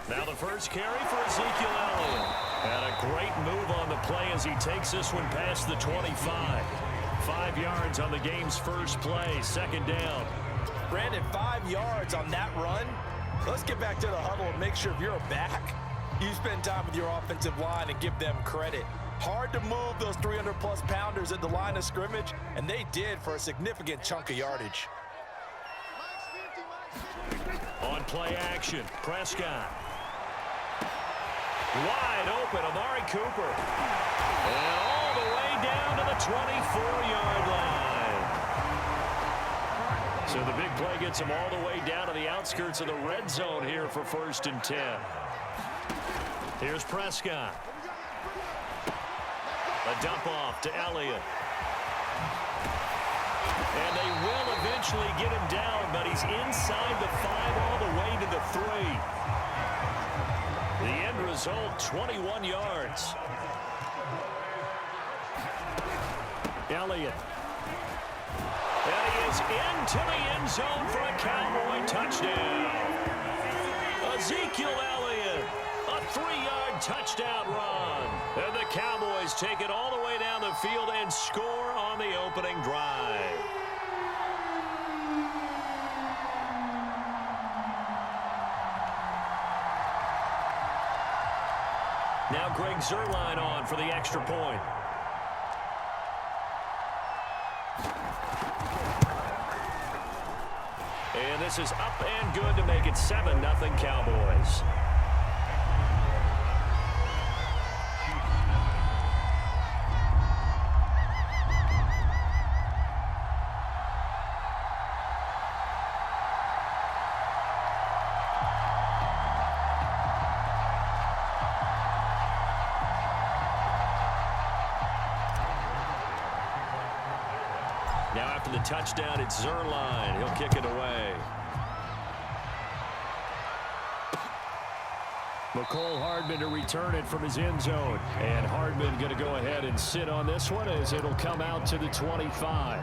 Now the first carry for Ezekiel Elliott. And a great move on the play as he takes this one past the 25. 5 yards on the game's first play, second down. Brandon, 5 yards on that run. Let's get back to the huddle and make sure if you're back, you spend time with your offensive line and give them credit. Hard to move those 300-plus pounders at the line of scrimmage, and they did for a significant chunk of yardage. On play action, Prescott. Wide open, Amari Cooper. And all the way down to the 24-yard line. So the big play gets him all the way down to the outskirts of the red zone here for 1st and 10. Here's Prescott. A dump off to Elliott. And they will eventually get him down, but he's inside the 5 all the way to the 3. The end result, 21 yards. Elliott. And he is into the end zone for a Cowboy touchdown. Ezekiel Elliott, a 3-yard touchdown run. And the Cowboys take it all the way down the field and score on the opening drive. Now Greg Zuerlein on for the extra point. And this is up and good to make it 7-0 Cowboys. Now after the touchdown, it's Zuerlein. He'll kick it away. McCole Hardman to return it from his end zone. And Hardman going to go ahead and sit on this one as it'll come out to the 25.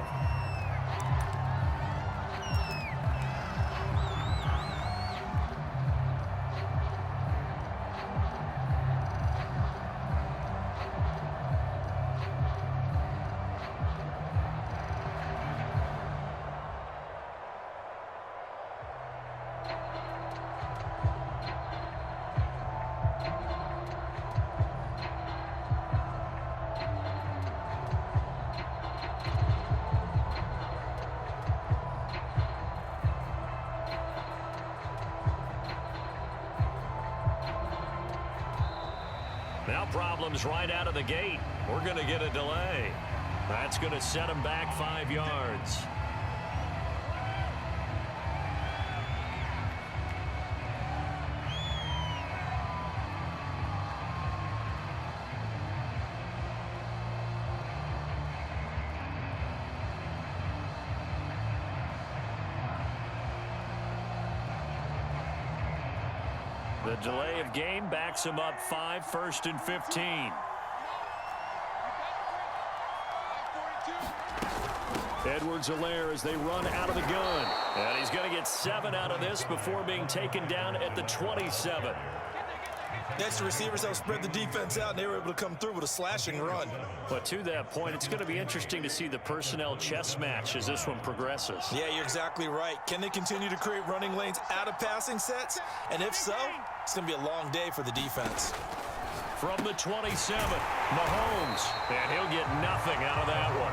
Now problems right out of the gate. We're going to get a delay. That's going to set him back 5 yards. The delay of game backs him up 5, 1st and 15. Edwards-Helaire as they run out of the gun. And he's going to get 7 out of this before being taken down at the 27. Next, the receivers have spread the defense out, and they were able to come through with a slashing run. But to that point, it's going to be interesting to see the personnel chess match as this one progresses. Yeah, you're exactly right. Can they continue to create running lanes out of passing sets? And if so, it's going to be a long day for the defense. From the 27, Mahomes. And he'll get nothing out of that one.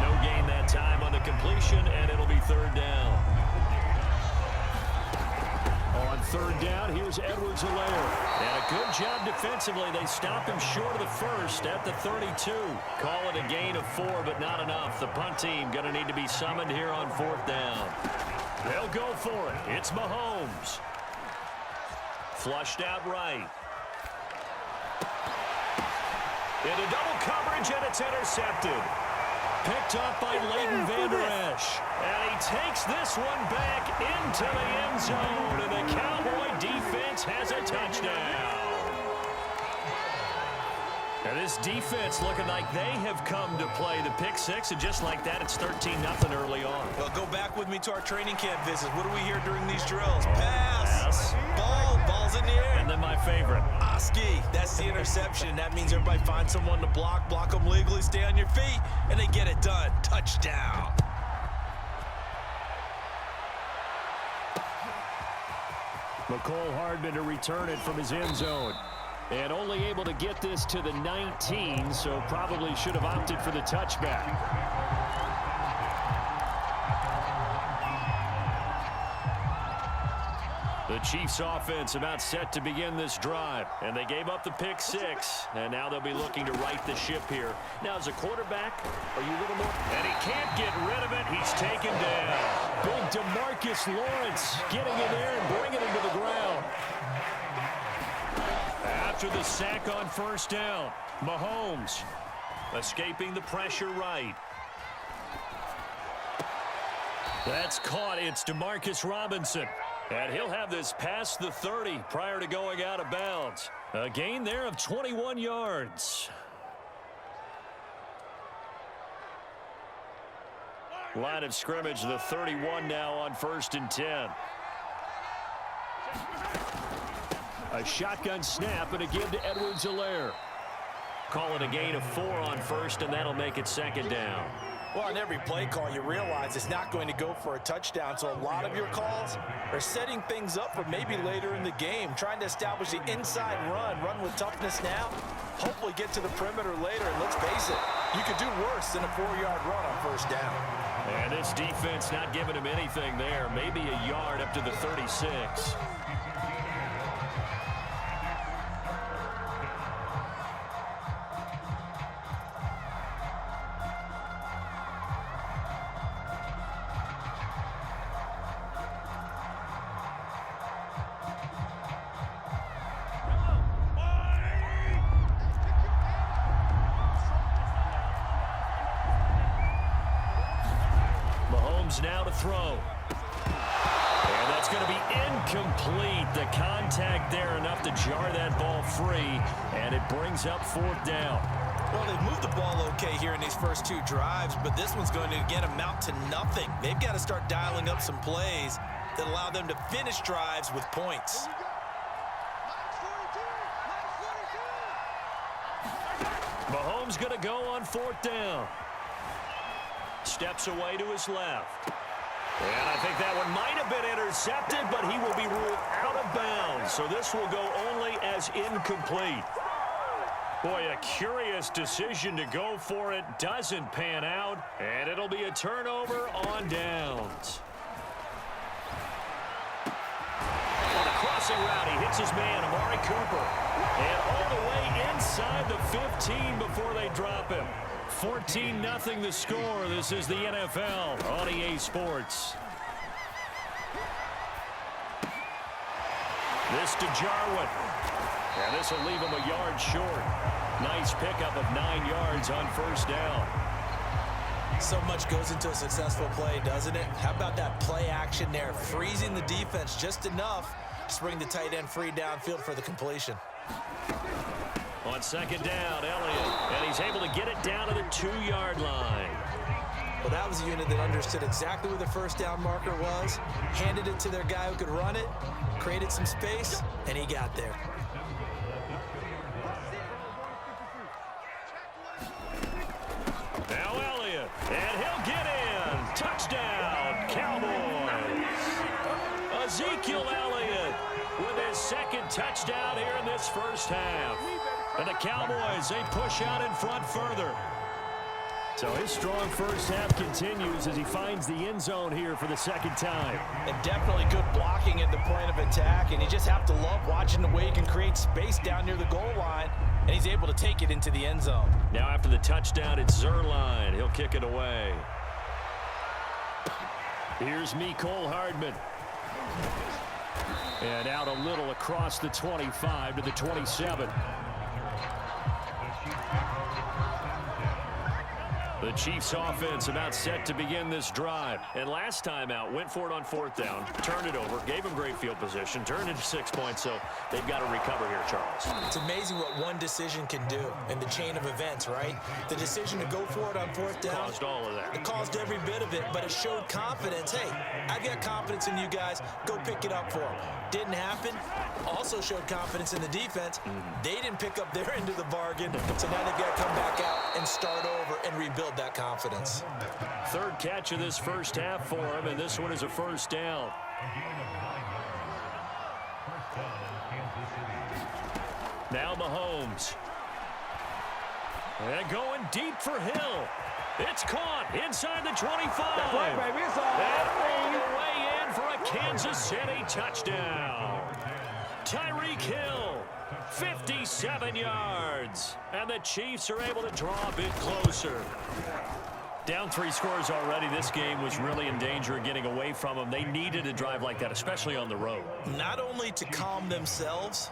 No gain that time on the completion, and it'll be 3rd down. On 3rd down, here's Edwards-Helaire. And a good job defensively. They stop him short of the 1st at the 32. Call it a gain of 4, but not enough. The punt team going to need to be summoned here on 4th down. They'll go for it. It's Mahomes. Flushed out right. Into double coverage, and it's intercepted. Picked up by Leighton Vander Esch. And he takes this one back into the end zone. And the Cowboy defense has a touchdown. And this defense looking like they have come to play. The pick 6, and just like that, it's 13-0 early on. Well, go back with me to our training camp visits. What do we hear during these drills? Pass. Ball. Ball's balls in the air. And then my favorite. Oski, that's the interception. That means everybody finds someone to block them legally, stay on your feet, and they get it done. Touchdown. McCole Hardman to return it from his end zone. And only able to get this to the 19, so probably should have opted for the touchback. The Chiefs offense about set to begin this drive. And they gave up the pick six. And now they'll be looking to right the ship here. Now, as a quarterback, are you a little more? And he can't get rid of it. He's taken down. Big DeMarcus Lawrence getting in there and bringing him to the ground. After the sack on first down, Mahomes escaping the pressure right. That's caught. It's Demarcus Robinson. And he'll have this past the 30 prior to going out of bounds. A gain there of 21 yards. Line of scrimmage, the 31 now on 1st and 10. A shotgun snap and a give to Edwards-Helaire. Call it a gain of 4 on first, and that'll make it 2nd down. Well, on every play call, you realize it's not going to go for a touchdown, so a lot of your calls are setting things up for maybe later in the game, trying to establish the inside run with toughness now, hopefully get to the perimeter later, and let's face it, you could do worse than a 4-yard run on first down. And this defense not giving him anything there, maybe a yard up to the 36. Now to throw. And that's going to be incomplete. The contact there enough to jar that ball free, and it brings up 4th down. Well, they've moved the ball okay here in these first 2 drives, but this one's going to again amount to nothing. They've got to start dialing up some plays that allow them to finish drives with points. Mahomes going to go on 4th down. Steps away to his left. And I think that one might have been intercepted, but he will be ruled out of bounds. So this will go only as incomplete. Boy, a curious decision to go for it. Doesn't pan out, and it'll be a turnover on downs. On a crossing route, he hits his man, Amari Cooper. And all the way inside the 15 before they drop him. 14-0 the score. This is the NFL on EA Sports. This to Jarwin. And this will leave him a yard short. Nice pickup of 9 yards on first down. So much goes into a successful play, doesn't it? How about that play action there? Freezing the defense just enough to bring the tight end free downfield for the completion. On 2nd down, Elliott, and he's able to get it down to the 2-yard line. Well, that was a unit that understood exactly where the first down marker was, handed it to their guy who could run it, created some space, and he got there. Now Elliott, and he'll get in. Touchdown, Cowboys. Ezekiel Elliott with his 2nd touchdown here in this first half. And the Cowboys, they push out in front further. So his strong first half continues as he finds the end zone here for the 2nd time. And definitely good blocking at the point of attack, and you just have to love watching the way he can create space down near the goal line, and he's able to take it into the end zone. Now after the touchdown, it's Zerline. He'll kick it away. Here's Mecole Hardman. And out a little across the 25 to the 27. The The Chiefs offense about set to begin this drive. And last time out, went for it on 4th down, turned it over, gave them great field position, turned it to 6 points, so they've got to recover here, Charles. It's amazing what one decision can do in the chain of events, right? The decision to go for it on 4th down. Caused all of that. It caused every bit of it, but it showed confidence. Hey, I've got confidence in you guys. Go pick it up for them. Didn't happen. Also showed confidence in the defense. They didn't pick up their end of the bargain, so now they've got to come back out and start over and rebuild that confidence. 3rd catch of this first half for him, and this one is a 1st down. Now Mahomes. And going deep for Hill. It's caught inside the 25. That's right, baby. It's all and all the way in for a Kansas City touchdown. Tyreek Hill, 57 yards. And the Chiefs are able to draw a bit closer. Down 3 scores already. This game was really in danger of getting away from them. They needed a drive like that, especially on the road. Not only to calm themselves,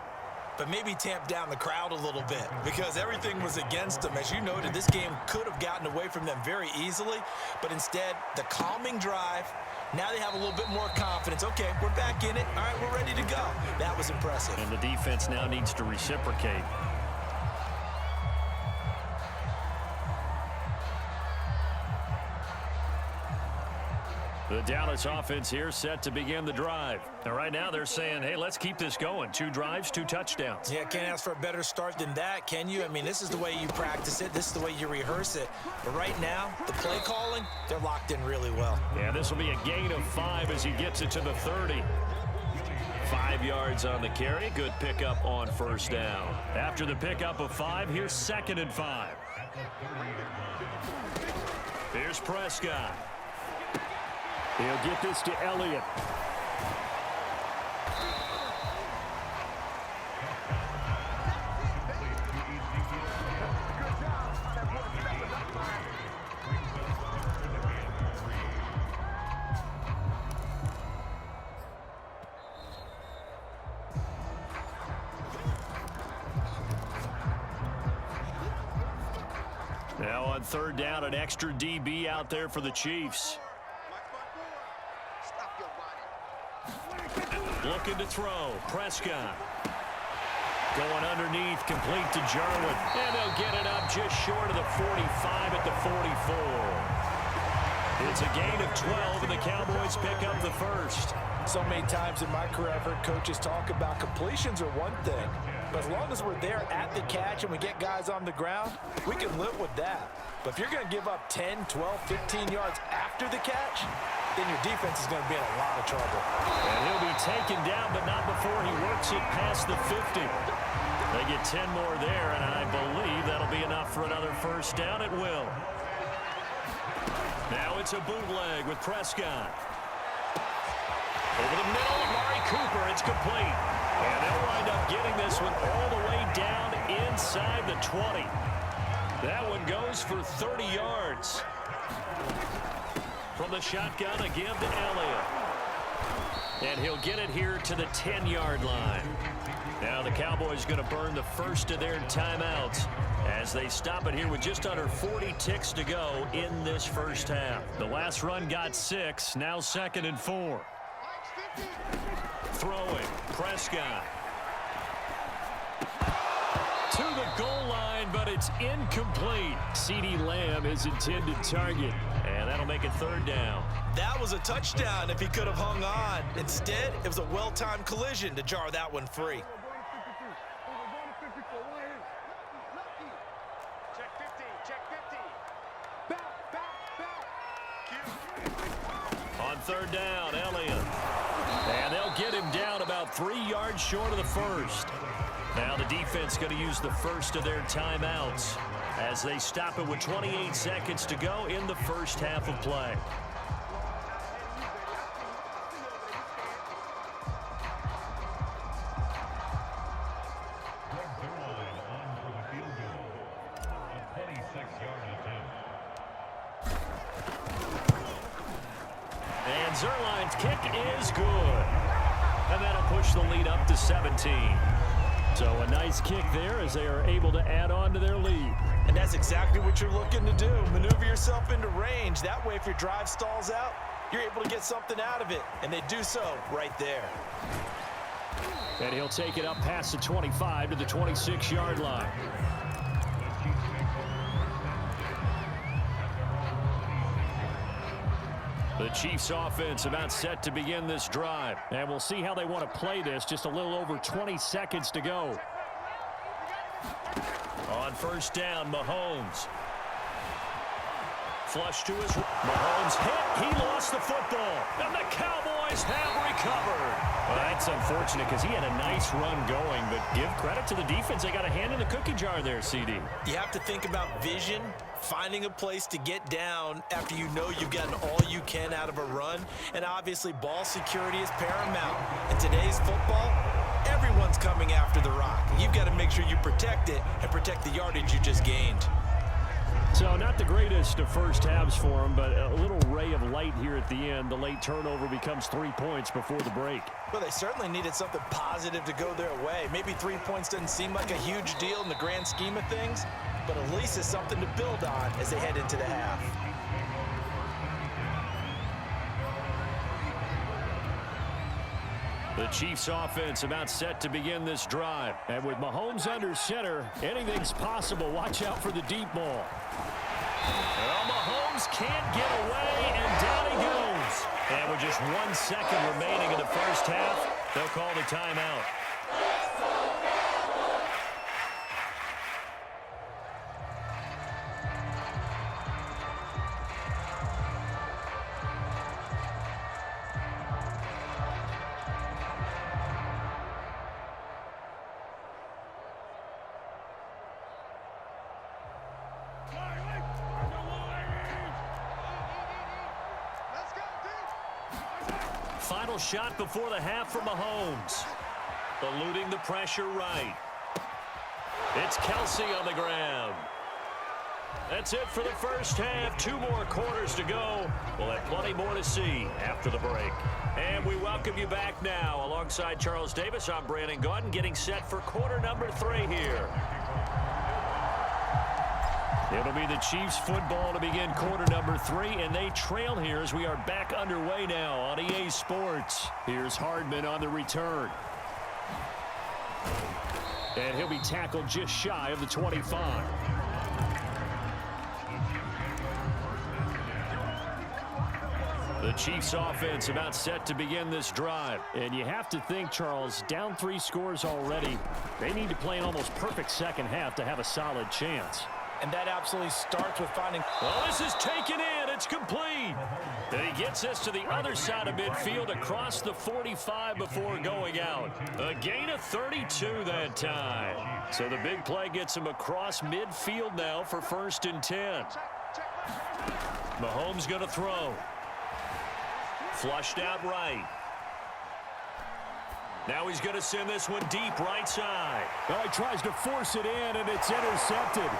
but maybe tamp down the crowd a little bit because everything was against them. As you noted, this game could have gotten away from them very easily, but instead, the calming drive, now they have a little bit more confidence. Okay, we're back in it. All right, we're ready to go. That was impressive. And the defense now needs to reciprocate. The Dallas offense here set to begin the drive. And right now they're saying, hey, let's keep this going. 2 drives, 2 touchdowns. Yeah, can't ask for a better start than that, can you? I mean, this is the way you practice it. This is the way you rehearse it. But right now, the play calling, they're locked in really well. Yeah, this will be a gain of 5 as he gets it to the 30. 5 yards on the carry. Good pickup on 1st down. After the pickup of 5, here's 2nd and 5. Here's Prescott. He'll get this to Elliott. Now on 3rd down, an extra DB out there for the Chiefs. Looking to throw. Prescott. Going underneath, complete to Jarwin. And they'll get it up just short of the 45 at the 44. It's a gain of 12, and the Cowboys pick up the 1st. So many times in my career, I've heard coaches talk about completions are one thing. But as long as we're there at the catch and we get guys on the ground, we can live with that. But if you're going to give up 10, 12, 15 yards after the catch, then your defense is going to be in a lot of trouble. And he'll be taken down, but not before he works it past the 50. They get 10 more there, and I believe that'll be enough for another 1st down. It will. Now it's a bootleg with Prescott. Over the middle, Amari Cooper, it's complete. And they'll wind up getting this one all the way down inside the 20. That one goes for 30 yards. From the shotgun, a give to Elliott. And he'll get it here to the 10-yard line. Now the Cowboys going to burn the first of their timeouts as they stop it here with just under 40 ticks to go in this first half. The last run got 6, now 2nd and 4. Throwing, Prescott. To the goal line, but it's incomplete. CeeDee Lamb is intended target, and that'll make it 3rd down. That was a touchdown if he could have hung on. Instead, it was a well-timed collision to jar that one free. On 3rd down, Elliott. And they'll get him down about 3 yards short of the 1st. Now the defense going to use the first of their timeouts as they stop it with 28 seconds to go in the first half of play. And Zerline's kick is good. And that'll push the lead up to 17. So a nice kick there as they are able to add on to their lead. And that's That's exactly what you're looking to do. Maneuver yourself into range. That way, if your drive stalls out, you're able to get something out of it. And they do so right there. And he'll take it up past the 25 to the 26-yard line. The Chiefs offense about set to begin this drive. And we'll see how they want to play this. Just a little over 20 seconds to go. On first down, Mahomes. Flush to his... Mahomes hit. He lost the football. And the Cowboys have recovered. Well, that's unfortunate because he had a nice run going. But give credit to the defense. They got a hand in the cookie jar there, CD. You have to think about vision, finding a place to get down after you know you've gotten all you can out of a run. And obviously, ball security is paramount. In today's football, everyone's coming after the rock. You've got to make sure you protect it and protect the yardage you just gained. So not the greatest of first halves for him, but a little ray of light here at the end. The late turnover becomes 3 points before the break. Well, they certainly needed something positive to go their way. Maybe 3 points doesn't seem like a huge deal in the grand scheme of things, but at least it's something to build on as they head into the half. The Chiefs offense about set to begin this drive. And with Mahomes under center, anything's possible. Watch out for the deep ball. Well, Mahomes can't get away, and down he goes. And with just 1 second remaining in the first half, they'll call the timeout. Final shot before the half for Mahomes. Eluding the pressure right. It's Kelsey on the ground. That's it for the first half. 2 more quarters to go. We'll have plenty more to see after the break. And we welcome you back now. Alongside Charles Davis, I'm Brandon Gaudin, getting set for quarter number 3 here. It'll be the Chiefs football to begin quarter number 3, and they trail here as we are back underway now on EA Sports. Here's Hardman on the return. And he'll be tackled just shy of the 25. The Chiefs offense about set to begin this drive. And you have to think, Charles, down 3 scores already. They need to play an almost perfect second half to have a solid chance. And that absolutely starts with finding... Well, this is taken in. It's complete. And he gets this to the other side of midfield across the 45 before going out. A gain of 32 that time. So the big play gets him across midfield now for 1st and 10. Mahomes going to throw. Flushed out right. Now he's going to send this one deep right side. Oh, he tries to force it in, and it's intercepted.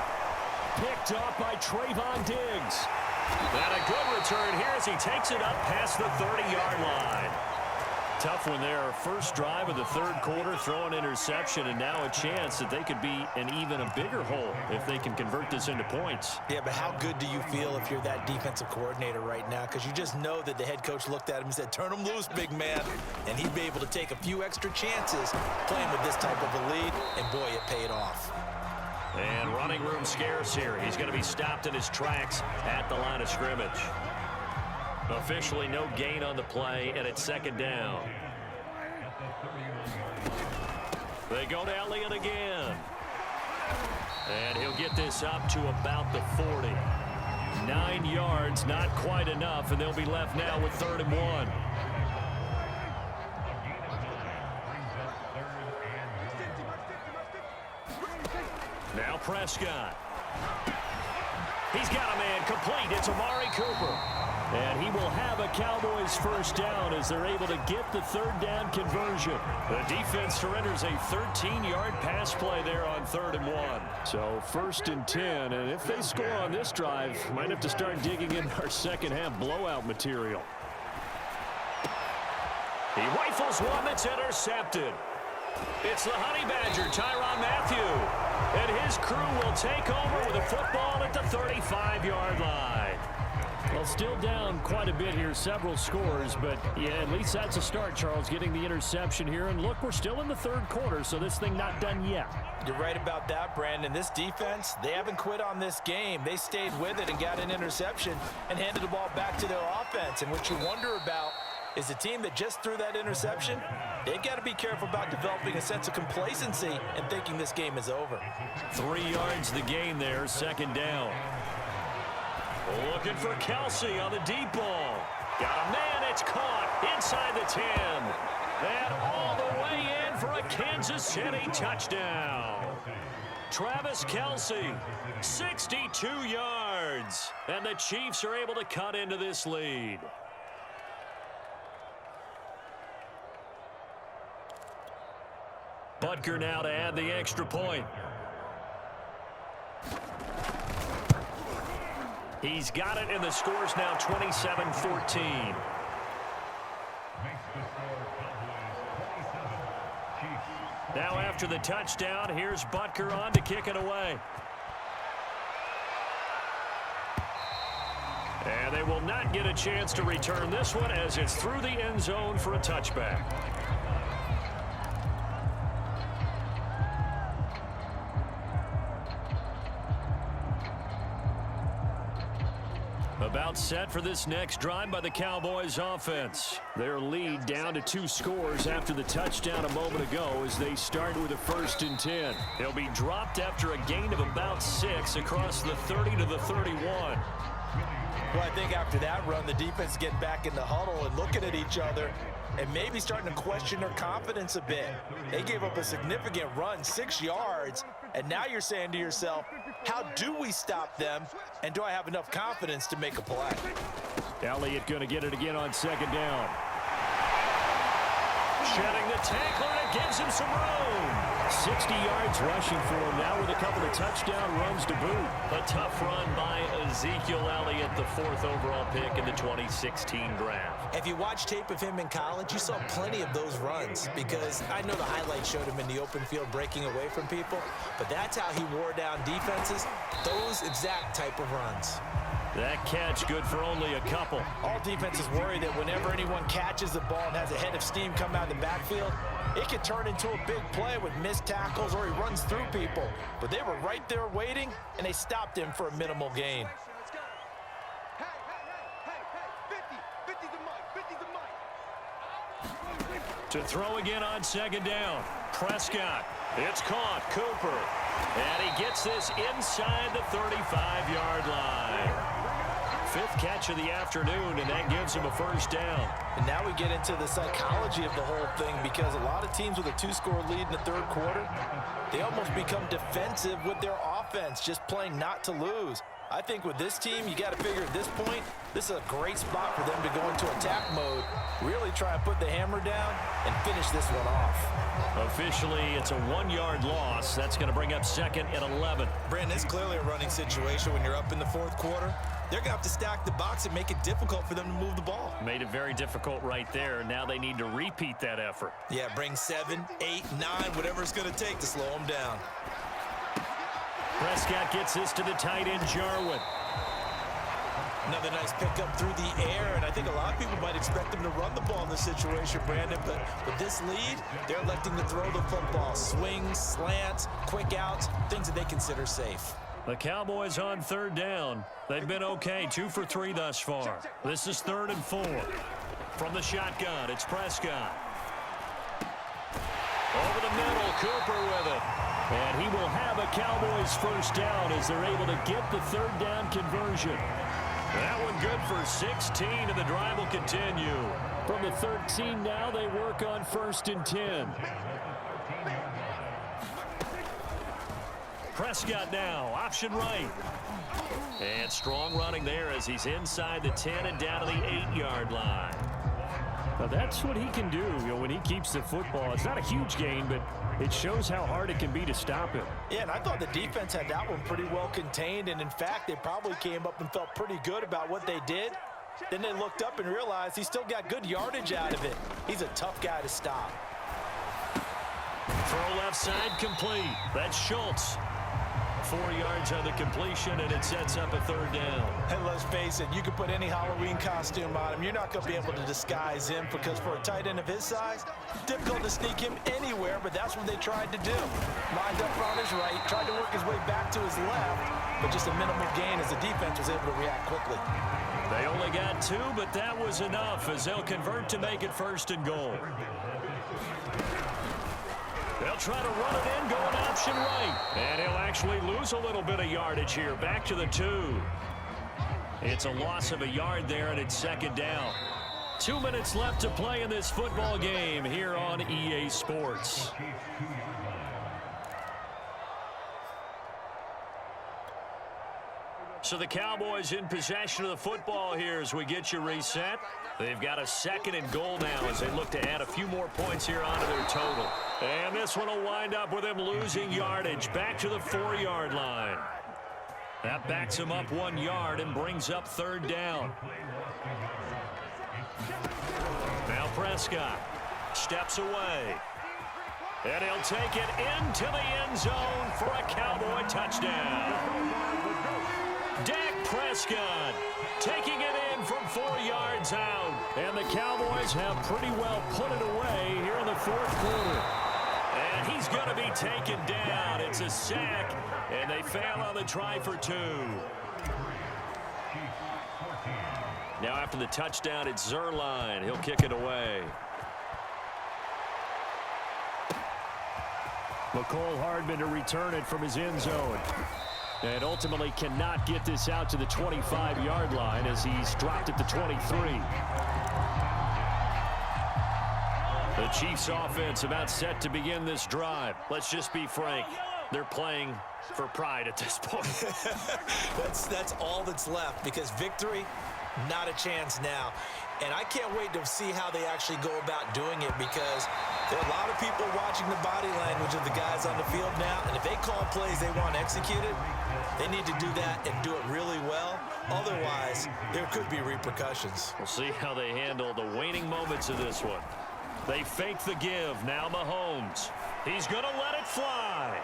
Picked up by Trayvon Diggs. And a good return here as he takes it up past the 30-yard line. Tough one there. First drive of the 3rd quarter, throw an interception, and now a chance that they could be in even a bigger hole if they can convert this into points. Yeah, but how good do you feel if you're that defensive coordinator right now? Because you just know that the head coach looked at him and said, turn him loose, big man. And he'd be able to take a few extra chances playing with this type of a lead, and boy, it paid off. And running room scarce here. He's going to be stopped in his tracks at the line of scrimmage. Officially no gain on the play, and it's 2nd down. They go to Elliott again. And he'll get this up to about the 40. 9 yards, not quite enough, and they'll be left now with 3rd and 1. Now Prescott. He's got a man complete. It's Amari Cooper. And he will have a Cowboys first down as they're able to get the 3rd down conversion. The defense surrenders a 13-yard pass play there on 3rd and 1. So 1st and 10, and if they score on this drive, might have to start digging in our second half blowout material. He rifles one that's intercepted. It's the Honey Badger, Tyrann Mathieu. And his crew will take over with a football at the 35-yard line. Well, still down quite a bit here, several scores, but yeah, at least that's a start, Charles, getting the interception here. And look, we're still in the third quarter, so this thing not done yet. You're right about that, Brandon. This defense, they haven't quit on this game. They stayed with it and got an interception and handed the ball back to their offense. And what you wonder about is the team that just threw that interception, they've got to be careful about developing a sense of complacency and thinking this game is over. 3 yards the gain there, second down. Looking for Kelsey on the deep ball. Got a man, it's caught inside the 10. And all the way in for a Kansas City touchdown. Travis Kelsey, 62 yards. And the Chiefs are able to cut into this lead. Butker now to add the extra point. He's got it, and the score's now 27-14. Now after the touchdown, here's Butker on to kick it away. And they will not get a chance to return this one as it's through the end zone for a touchback. About set for this next drive by the Cowboys offense. Their lead down to 2 scores after the touchdown a moment ago as they start with a 1st and 10. They'll be dropped after a gain of about 6 across the 30 to the 31. Well, I think after that run, the defense is getting back in the huddle and looking at each other and maybe starting to question their confidence a bit. They gave up a significant run, 6 yards, and now you're saying to yourself, how do we stop them, and do I have enough confidence to make a play? Elliott going to get it again on second down. Shedding the tackler, and it gives him some room. 60 yards rushing for him now with a couple of touchdown runs to boot. A tough run by Ezekiel Elliott, the 4th overall pick in the 2016 draft. If you watch tape of him in college, you saw plenty of those runs because I know the highlights showed him in the open field breaking away from people, but that's how he wore down defenses, those exact type of runs. That catch good for only a couple. All defenses worry that whenever anyone catches the ball and has a head of steam come out of the backfield, it can turn into a big play with missed tackles or he runs through people. But they were right there waiting, and they stopped him for a minimal gain. To throw again on second down. Prescott. It's caught. Cooper. And he gets this inside the 35-yard line. 5th catch of the afternoon, and that gives him a 1st down. And now we get into the psychology of the whole thing because a lot of teams with a 2-score lead in the 3rd quarter, they almost become defensive with their offense, just playing not to lose. I think with this team, you got to figure at this point, this is a great spot for them to go into attack mode, really try and put the hammer down and finish this one off. Officially, it's a 1-yard loss. That's going to bring up 2nd and 11. Brandon, it's clearly a running situation when you're up in the 4th quarter. They're going to have to stack the box and make it difficult for them to move the ball. Made it very difficult right there. Now they need to repeat that effort. Yeah, bring 7, 8, 9, whatever it's going to take to slow them down. Prescott gets this to the tight end, Jarwin. Another nice pickup through the air, and I think a lot of people might expect them to run the ball in this situation, Brandon, but with this lead, they're electing to throw the football. Swings, slants, quick outs, things that they consider safe. The Cowboys on 3rd down. They've been okay, 2 for 3 thus far. This is 3rd and 4. From the shotgun, it's Prescott. Over the middle, Cooper with it. And he will have a Cowboys 1st down as they're able to get the 3rd down conversion. That one good for 16, and the drive will continue. From the 13 now, they work on 1st and 10. Prescott now, option right. And strong running there as he's inside the 10 and down to the 8-yard line. Now that's what he can do, when he keeps the football. It's not a huge gain, but it shows how hard it can be to stop him. Yeah, and I thought the defense had that one pretty well contained, and in fact, they probably came up and felt pretty good about what they did. Then they looked up and realized he still got good yardage out of it. He's a tough guy to stop. Throw left side complete. That's Schultz. 4 yards on the completion, and it sets up a 3rd down. And let's face it, you can put any Halloween costume on him. You're not going to be able to disguise him because for a tight end of his size, difficult to sneak him anywhere, but that's what they tried to do. Lined up on his right, tried to work his way back to his left, but just a minimal gain as the defense was able to react quickly. They only got 2, but that was enough as they'll convert to make it 1st and goal. They'll try to run it in, going option right. And he'll actually lose a little bit of yardage here. Back to the 2. It's a loss of a yard there, and it's 2nd down. 2 minutes left to play in this football game here on EA Sports. So the Cowboys in possession of the football here as we get you reset. They've got a 2nd and goal now as they look to add a few more points here onto their total. And this one will wind up with them losing yardage back to the 4-yard line. That backs him up 1 yard and brings up 3rd down. Now Prescott steps away. And he'll take it into the end zone for a Cowboy touchdown. Dak Prescott taking it in from 4 yards out. And the Cowboys have pretty well put it away here in the 4th quarter. And he's going to be taken down. It's a sack, and they fail on the try for 2. Now after the touchdown, it's Zerline. He'll kick it away. McCole Hardman to return it from his end zone. And ultimately cannot get this out to the 25-yard line as he's dropped at the 23. The Chiefs offense about set to begin this drive. Let's just be frank. They're playing for pride at this point. That's all that's left because victory, not a chance now. And I can't wait to see how they actually go about doing it because there are a lot of people watching the body language of the guys on the field now. And if they call plays they want executed, they need to do that and do it really well. Otherwise, there could be repercussions. We'll see how they handle the waning moments of this one. They fake the give. Now Mahomes. He's going to let it fly.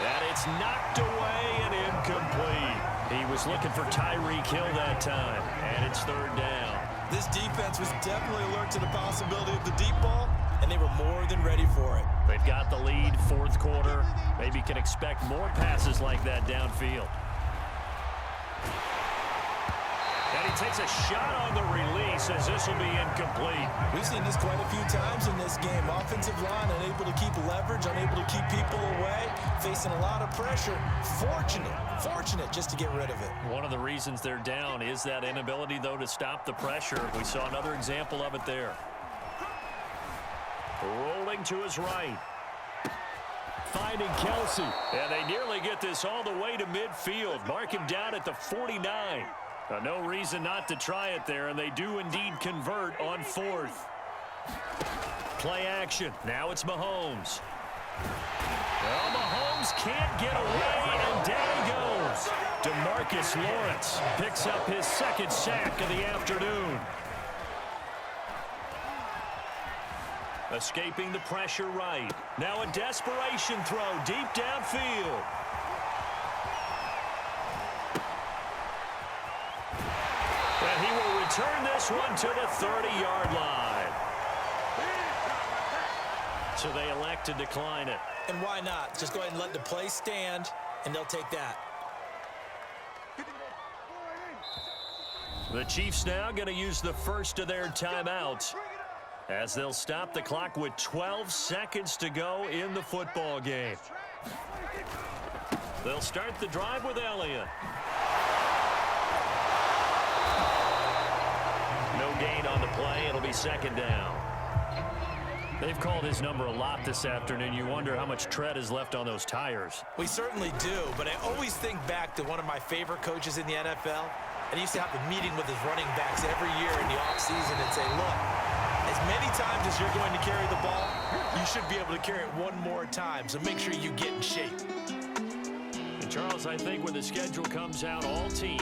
And it's knocked away and incomplete. He was looking for Tyreek Hill that time, and it's 3rd down. This defense was definitely alert to the possibility of the deep ball, and they were more than ready for it. They've got the lead, 4th quarter. Maybe can expect more passes like that downfield. And he takes a shot on the release as this will be incomplete. We've seen this quite a few times in this game. Offensive line unable to keep leverage, unable to keep people away, facing a lot of pressure. Fortunate just to get rid of it. One of the reasons they're down is that inability, though, to stop the pressure. We saw another example of it there. Rolling to his right. Finding Kelsey. And they nearly get this all the way to midfield. Mark him down at the 49. No reason not to try it there, and they do indeed convert on 4th. Play action. Now it's Mahomes. Well, Mahomes can't get away, and down he goes. DeMarcus Lawrence picks up his 2nd sack of the afternoon. Escaping the pressure right. Now a desperation throw deep downfield. And he will return this one to the 30-yard line. So they elect to decline it. And why not? Just go ahead and let the play stand, and they'll take that. The Chiefs now going to use the first of their timeouts as they'll stop the clock with 12 seconds to go in the football game. They'll start the drive with Elliott. No gain on the play. It'll be 2nd down. They've called his number a lot this afternoon. You wonder how much tread is left on those tires. We certainly do, but I always think back to one of my favorite coaches in the NFL. And he used to have a meeting with his running backs every year in the offseason and say, look, as many times as you're going to carry the ball, you should be able to carry it one more time. So make sure you get in shape. And Charles, I think when the schedule comes out, all teams